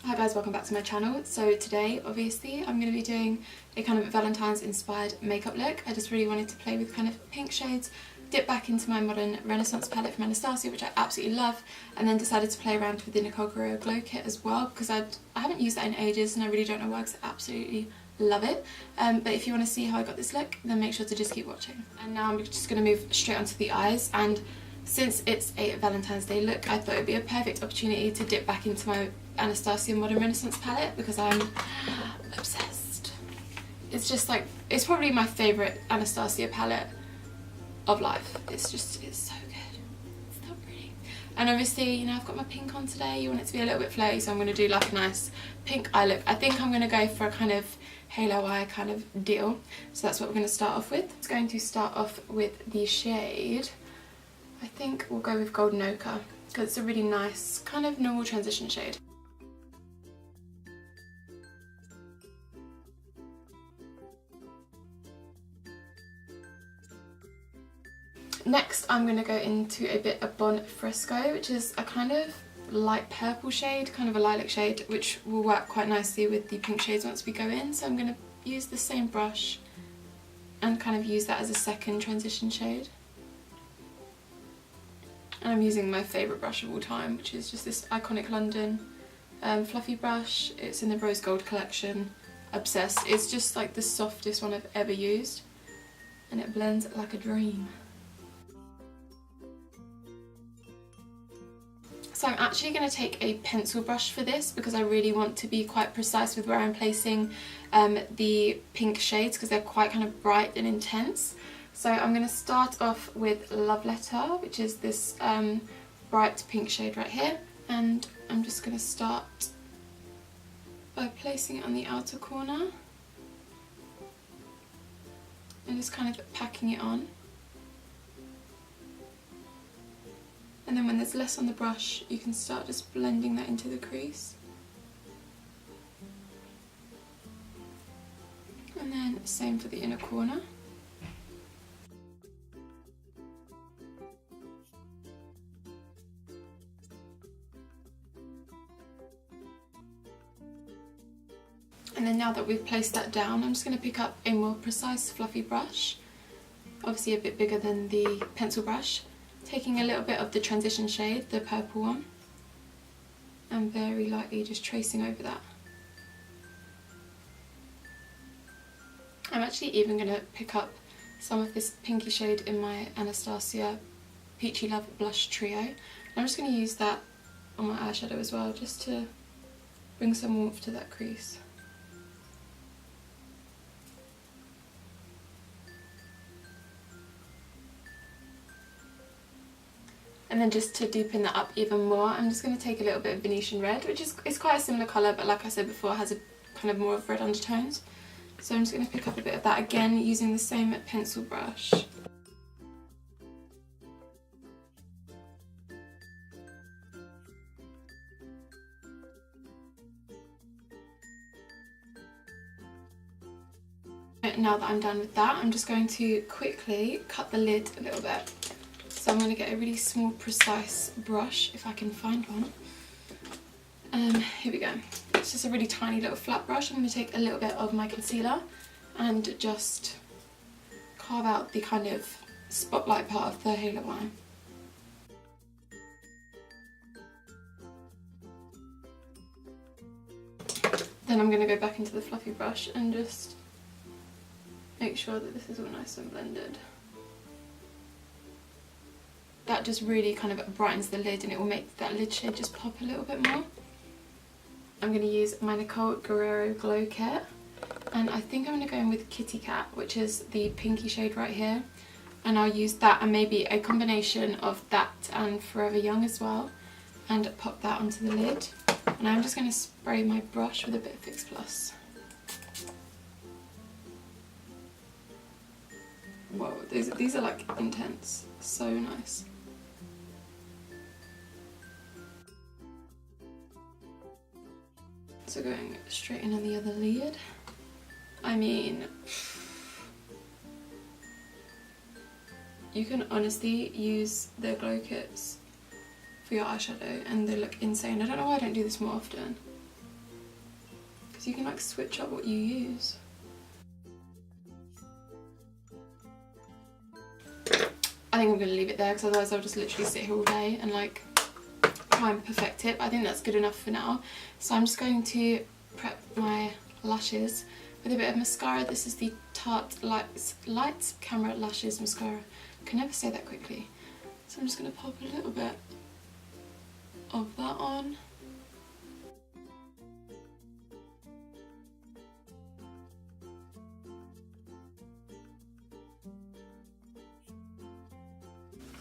Hi guys, welcome back to my channel. So today obviously I'm going to be doing a kind of Valentine's inspired makeup look. I just really wanted to play with kind of pink shades, dip back into my modern Renaissance palette from Anastasia, which I absolutely love, and then decided to play around with the Nicole Guerriero glow kit as well because I haven't used that in ages and I really don't know why because I absolutely love it. But if you want to see how I got this look, then make sure to just keep watching. And now I'm just going to move straight onto the eyes, and since it's a Valentine's Day look, I thought it would be a perfect opportunity to dip back into my Anastasia Modern Renaissance palette because I'm obsessed. It's just like, it's probably my favourite Anastasia palette of life. It's so good. It's so pretty. And obviously, you know, I've got my pink on today. You want it to be a little bit flowy, so I'm going to do like a nice pink eye look. I think I'm going to go for a kind of halo eye kind of deal. So that's what we're going to start off with. It's going to start off with the shade, I think we'll go with Golden Ochre because it's a really nice kind of normal transition shade. Next I'm going to go into a bit of Bon Fresco, which is a kind of light purple shade, kind of a lilac shade, which will work quite nicely with the pink shades once we go in. So I'm going to use the same brush and kind of use that as a second transition shade. And I'm using my favourite brush of all time, which is just this iconic London fluffy brush. It's in the Rose Gold collection. Obsessed. It's just like the softest one I've ever used, and it blends like a dream. So I'm actually going to take a pencil brush for this because I really want to be quite precise with where I'm placing the pink shades because they're quite kind of bright and intense. So I'm going to start off with Love Letter, which is this bright pink shade right here, and I'm just going to start by placing it on the outer corner and just kind of packing it on. And then when there's less on the brush, you can start just blending that into the crease. And then same for the inner corner. And then now that we've placed that down, I'm just going to pick up a more precise fluffy brush, obviously a bit bigger than the pencil brush, taking a little bit of the transition shade, the purple one, and very lightly just tracing over that. I'm actually even going to pick up some of this pinky shade in my Anastasia Peachy Love Blush Trio. And I'm just going to use that on my eyeshadow as well, just to bring some warmth to that crease. And then just to deepen that up even more, I'm just going to take a little bit of Venetian Red, which is quite a similar colour, but like I said before, has a kind of more of red undertones. So I'm just going to pick up a bit of that again using the same pencil brush. Now that I'm done with that, I'm just going to quickly cut the lid a little bit. So I'm going to get a really small, precise brush, if I can find one. Here we go. It's just a really tiny little flat brush. I'm going to take a little bit of my concealer and just carve out the kind of spotlight part of the halo eye. Then I'm going to go back into the fluffy brush and just make sure that this is all nice and blended. That just really kind of brightens the lid and it will make that lid shade just pop a little bit more. I'm going to use my Nicole Guerriero Glow Kit, and I think I'm going to go in with Kitty Cat, which is the pinky shade right here, and I'll use that and maybe a combination of that and Forever Young as well, and pop that onto the lid. And I'm just going to spray my brush with a bit of Fix Plus. Whoa, these are like intense, so nice. So going straight in on the other lid. I mean, you can honestly use the glow kits for your eyeshadow and they look insane. I don't know why I don't do this more often. because you can like switch up what you use. I think I'm going to leave it there because otherwise I'll just literally sit here all day and like try and perfect it. But I think that's good enough for now. So I'm just going to prep my lashes with a bit of mascara. This is the Tarte Lights Camera Lashes Mascara. I can never say that quickly. So I'm just going to pop a little bit of that on.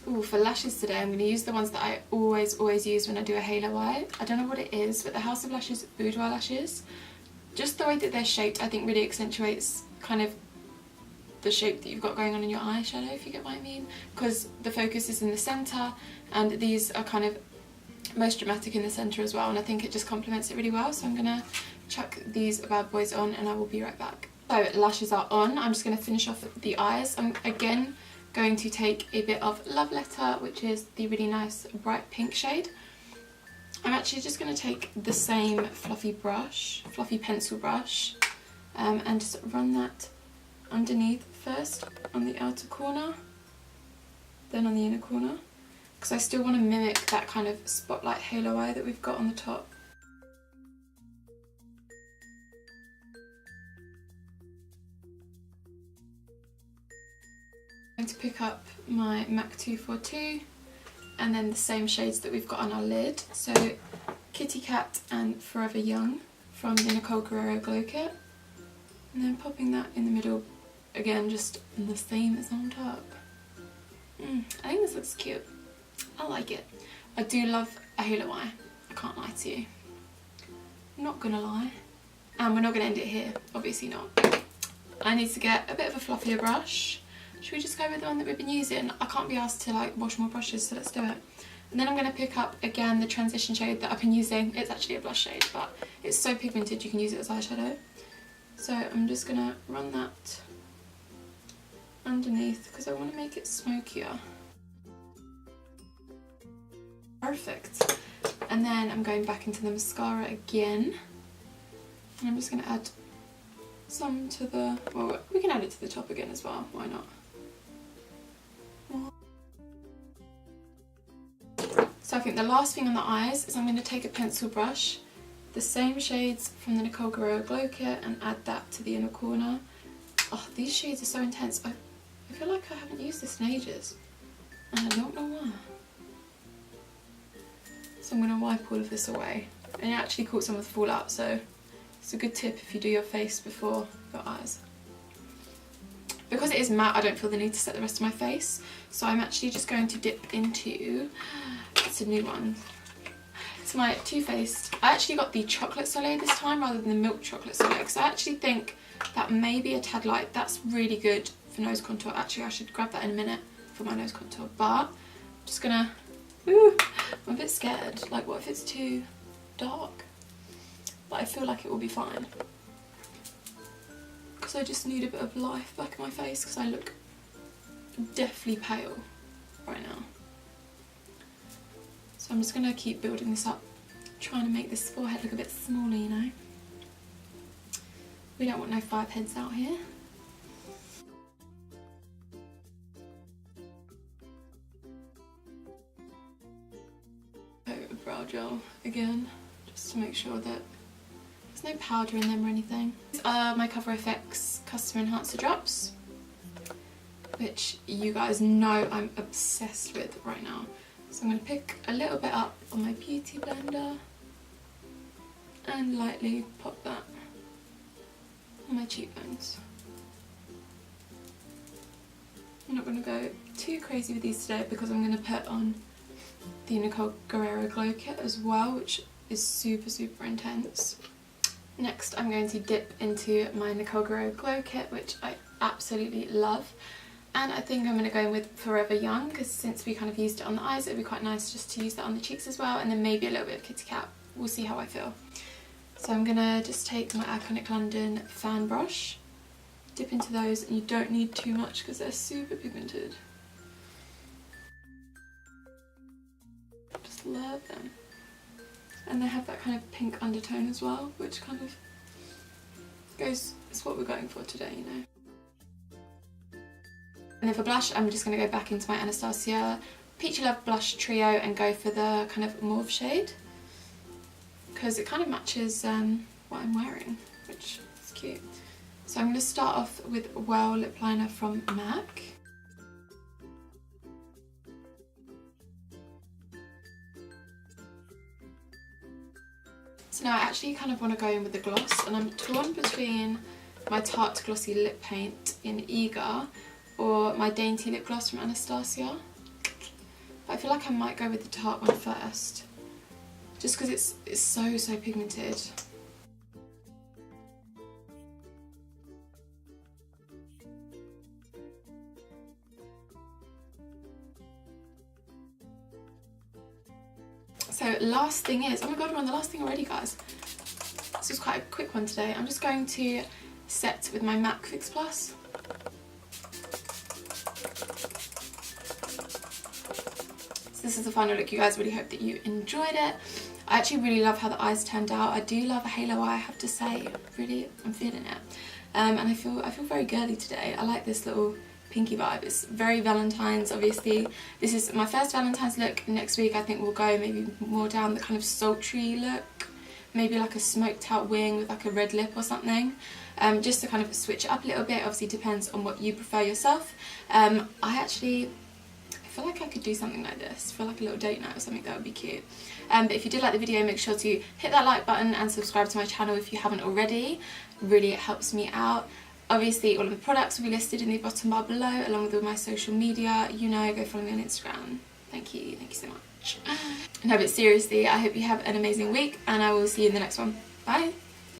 Ooh, for lashes today I'm going to use the ones that I always use when I do a halo eye. I don't know what it is, but the House of Lashes Boudoir lashes, just the way that they're shaped I think really accentuates kind of the shape that you've got going on in your eyeshadow, if you get what I mean, because the focus is in the centre and these are kind of most dramatic in the centre as well, and I think it just complements it really well. So I'm going to chuck these bad boys on and I will be right back. So lashes are on, I'm just going to finish off the eyes. I'm again going to take a bit of Love Letter, which is the really nice bright pink shade. I'm actually just going to take the same fluffy pencil brush, and just run that underneath first on the outer corner, then on the inner corner, because I still want to mimic that kind of spotlight halo eye that we've got on the top. I'm going to pick up my MAC 242 and then the same shades that we've got on our lid. So Kitty Cat and Forever Young from the Nicole Guerriero Glow Kit. And then popping that in the middle, again just the same as on top. I think this looks cute. I like it. I do love a halo eye, I can't lie to you. I'm not gonna lie. And we're not gonna end it here, obviously not. I need to get a bit of a fluffier brush. Should we just go with the one that we've been using? I can't be asked to like wash more brushes, so let's do it. And then I'm going to pick up again the transition shade that I've been using. It's actually a blush shade, but it's so pigmented you can use it as eyeshadow. So I'm just going to run that underneath because I want to make it smokier. Perfect. And then I'm going back into the mascara again. And I'm just going to add some to the, well, we can add it to the top again as well, why not? So I think the last thing on the eyes is I'm going to take a pencil brush, the same shades from the Nicole Guerriero Glow Kit, and add that to the inner corner. Oh, these shades are so intense. I feel like I haven't used this in ages, and I don't know why. So I'm going to wipe all of this away. And it actually caught some of the fallout, so it's a good tip if you do your face before your eyes. Because it is matte, I don't feel the need to set the rest of my face, so I'm actually just going to dip into, it's a new one, it's my Too Faced. I actually got the chocolate Soleil this time rather than the milk chocolate Soleil, because I actually think that may be a tad light. That's really good for nose contour. Actually, I should grab that in a minute for my nose contour, but I'm just gonna, I'm a bit scared, like what if it's too dark? But I feel like it will be fine. Because I just need a bit of life back in my face because I look deathly pale right now. So I'm just going to keep building this up, trying to make this forehead look a bit smaller, you know. We don't want no 5 heads out here. Coat of brow gel again, just to make sure that there's no powder in them or anything. These are my Cover FX Custom Enhancer Drops, which you guys know I'm obsessed with right now. So I'm going to pick a little bit up on my beauty blender and lightly pop that on my cheekbones. I'm not going to go too crazy with these today because I'm going to put on the Nicole Guerriero Glow Kit as well, which is super intense. Next I'm going to dip into my Nicole Guerriero Glow Kit, which I absolutely love. And I think I'm going to go in with Forever Young, because since we kind of used it on the eyes, it would be quite nice just to use that on the cheeks as well, and then maybe a little bit of Kitty Cat. We'll see how I feel. So I'm going to just take my Iconic London fan brush, dip into those, and you don't need too much because they're super pigmented. Just love them. And they have that kind of pink undertone as well, which kind of it's what we're going for today, you know. And then for blush, I'm just going to go back into my Anastasia Peachy Love Blush Trio and go for the kind of mauve shade, because it kind of matches what I'm wearing, which is cute. So I'm going to start off with Well Lip Liner from MAC. So now I actually kind of want to go in with the gloss, and I'm torn between my Tarte Glossy Lip Paint in Eager or my Dainty Lip Gloss from Anastasia. But I feel like I might go with the Tarte one first, just because it's so pigmented. So last thing is, oh my god, we're on the last thing already, guys. This was quite a quick one today. I'm just going to set with my MAC Fix Plus. So this is the final look, you guys. Really hope that you enjoyed it. I actually really love how the eyes turned out. I do love a halo eye, I have to say. Really, I'm feeling it. And I feel very girly today. I like this little pinky vibe. It's very Valentine's, obviously. This is my first Valentine's look. Next week I think we'll go maybe more down the kind of sultry look, maybe like a smoked out wing with like a red lip or something, just to kind of switch it up a little bit. Obviously depends on what you prefer yourself. I feel like I could do something like this for like a little date night or something. That would be cute. But if you did like the video, make sure to hit that like button and subscribe to my channel if you haven't already. Really, it helps me out. Obviously, all of the products will be listed in the bottom bar below, along with all my social media. You know, go follow me on Instagram. Thank you so much. No, but seriously, I hope you have an amazing week, and I will see you in the next one. Bye!